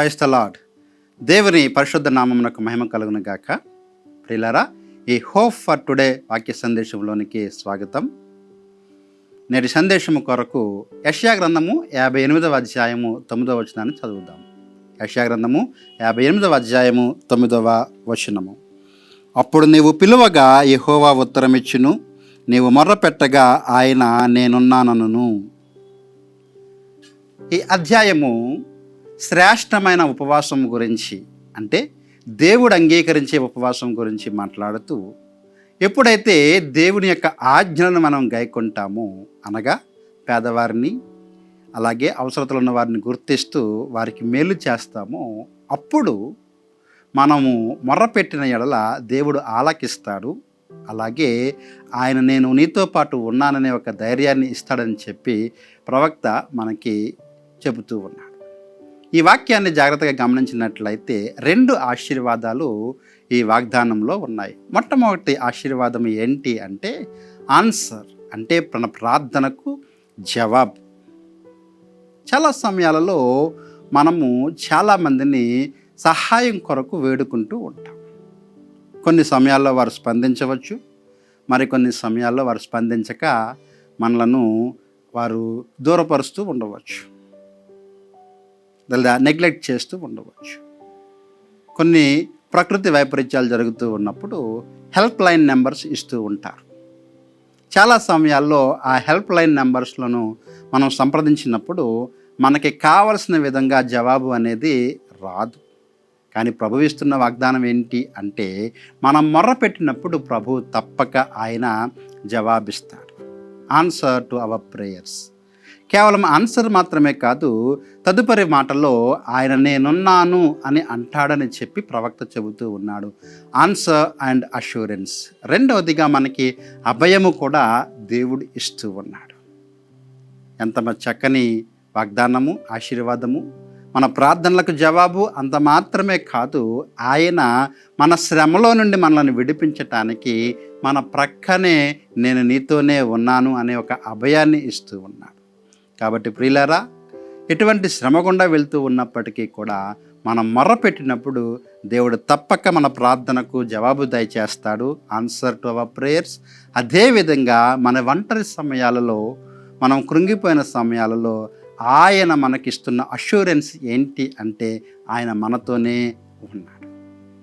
Praise the lord. దేవుని పరిశుద్ధ నామమునకు మహిమ కలుగును గాక. ప్రియులారా, ఈ హోప్ ఫర్ టుడే వాక్య సందేశంలోనికి స్వాగతం. నేటి సందేశము కొరకు యెషయా గ్రంథము 58వ అధ్యాయము 9వ వచనాన్ని చదువుదాం. యెషయా గ్రంథము 58వ అధ్యాయము 9వ వచనము. అప్పుడు నీవు పిలువగా యెహోవా ఉత్తరమిచ్చును, నీవు మొర్ర పెట్టగా ఆయన నేనున్నానను. ఈ అధ్యాయము శ్రేష్టమైన ఉపవాసం గురించి, అంటే దేవుడు అంగీకరించే ఉపవాసం గురించి మాట్లాడుతూ, ఎప్పుడైతే దేవుని యొక్క ఆజ్ఞలను మనం గైకొంటామో, అనగా పేదవారిని అలాగే అవసరతలు ఉన్న వారిని గుర్తిస్తూ వారికి మేలు చేస్తామో, అప్పుడు మనము మొర్రపెట్టిన ఎడల దేవుడు ఆలకిస్తాడు. అలాగే ఆయన నేను నీతో పాటు ఉన్నాననే ఒక ధైర్యాన్ని ఇస్తాడని చెప్పి ప్రవక్త మనకి చెబుతూ ఉన్నాడు. ఈ వాక్యాన్ని జాగ్రత్తగా గమనించినట్లయితే 2 ఆశీర్వాదాలు ఈ వాగ్దానంలో ఉన్నాయి. మొట్టమొదటి ఆశీర్వాదం ఏంటి అంటే ఆన్సర్, అంటే మన ప్రార్థనకు జవాబు. చాలా సమయాలలో మనము చాలామందిని సహాయం కొరకు వేడుకుంటూ ఉంటాం. కొన్ని సమయాల్లో వారు స్పందించవచ్చు, మరికొన్ని సమయాల్లో వారు స్పందించక మనలను వారు దూరపరుస్తూ ఉండవచ్చు, లేదా నెగ్లెక్ట్ చేస్తూ ఉండవచ్చు. కొన్ని ప్రకృతి వైపరీత్యాలు జరుగుతూ ఉన్నప్పుడు హెల్ప్ లైన్ నెంబర్స్ ఇస్తూ ఉంటారు. చాలా సమయాల్లో ఆ హెల్ప్ లైన్ నెంబర్స్లను మనం సంప్రదించినప్పుడు మనకి కావలసిన విధంగా జవాబు అనేది రాదు. కానీ ప్రభు ఇస్తున్న వాగ్దానం ఏంటి అంటే, మనం మొర్ర పెట్టినప్పుడు ప్రభు తప్పక ఆయన జవాబిస్తాడు. Answer to our prayers. కేవలం ఆన్సర్ మాత్రమే కాదు, తదుపరి మాటలో ఆయన నేనున్నాను అని అంటాడని చెప్పి ప్రవక్త చెబుతూ ఉన్నాడు. Answer and assurance. రెండవదిగా మనకి అభయము కూడా దేవుడు ఇస్తూ ఉన్నాడు. ఎంత చక్కని వాగ్దానము, ఆశీర్వాదము. మన ప్రార్థనలకు జవాబు. అంత మాత్రమే కాదు, ఆయన మన శ్రమలో నుండి మనల్ని విడిపించటానికి మన ప్రక్కనే నేను నీతోనే ఉన్నాను అనే ఒక అభయాన్ని ఇస్తూ ఉన్నాడు. కాబట్టి ప్రియులారా, ఎటువంటి శ్రమ గుండా వెళ్తూ ఉన్నప్పటికీ కూడా మనం మొర్ర పెట్టినప్పుడు దేవుడు తప్పక మన ప్రార్థనకు జవాబు దయచేస్తాడు. Answer to our prayers. అదేవిధంగా మన ఒంటరి సమయాలలో, మనం కృంగిపోయిన సమయాలలో ఆయన మనకిస్తున్న అష్యూరెన్స్ ఏంటి అంటే, ఆయన మనతోనే ఉన్నాడు.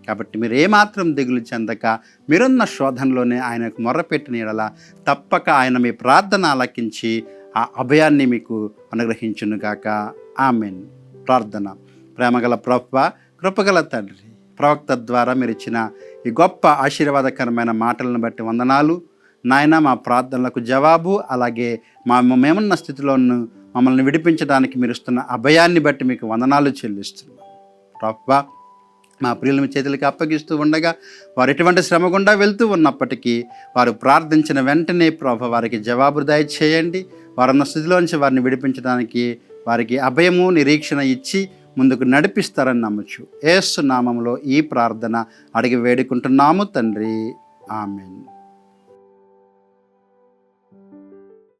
కాబట్టి మీరు ఏమాత్రం దిగులు చెందక, మీరున్న శోధనలోనే ఆయనకు మొర్రపెట్టిన యెడల తప్పక ఆయన మీ ప్రార్థన ఆలకించి ఆ అభయాన్ని మీకు అనుగ్రహించునుగాక. ఆమేన్. ప్రార్థన. ప్రేమగల ప్రభువా, కృపగల తండ్రి, ప్రవక్త ద్వారా మీరు ఇచ్చిన ఈ గొప్ప ఆశీర్వాదకరమైన మాటలను బట్టి వందనాలు నాయన. మా ప్రార్థనలకు జవాబు, అలాగే మేమున్న స్థితిలోను మమ్మల్ని విడిపించడానికి మీరు ఇస్తున్న అభయాన్ని బట్టి మీకు వందనాలు చెల్లిస్తున్నాం. ప్రభువా, మా ప్రియులు మీ చేతులకి అప్పగిస్తూ ఉండగా వారు ఎటువంటి శ్రమ గుండా వెళ్తూ ఉన్నప్పటికీ వారు ప్రార్థించిన వెంటనే ప్రభు వారికి జవాబు దయచేయండి. వారున్న స్థితిలోంచి వారిని విడిపించడానికి వారికి అభయము, నిరీక్షణ ఇచ్చి ముందుకు నడిపిస్తారని నమ్మచ్చు. యేసు నామములో ఈ ప్రార్థన అడిగి వేడుకుంటున్నాము తండ్రి. ఆమేన్.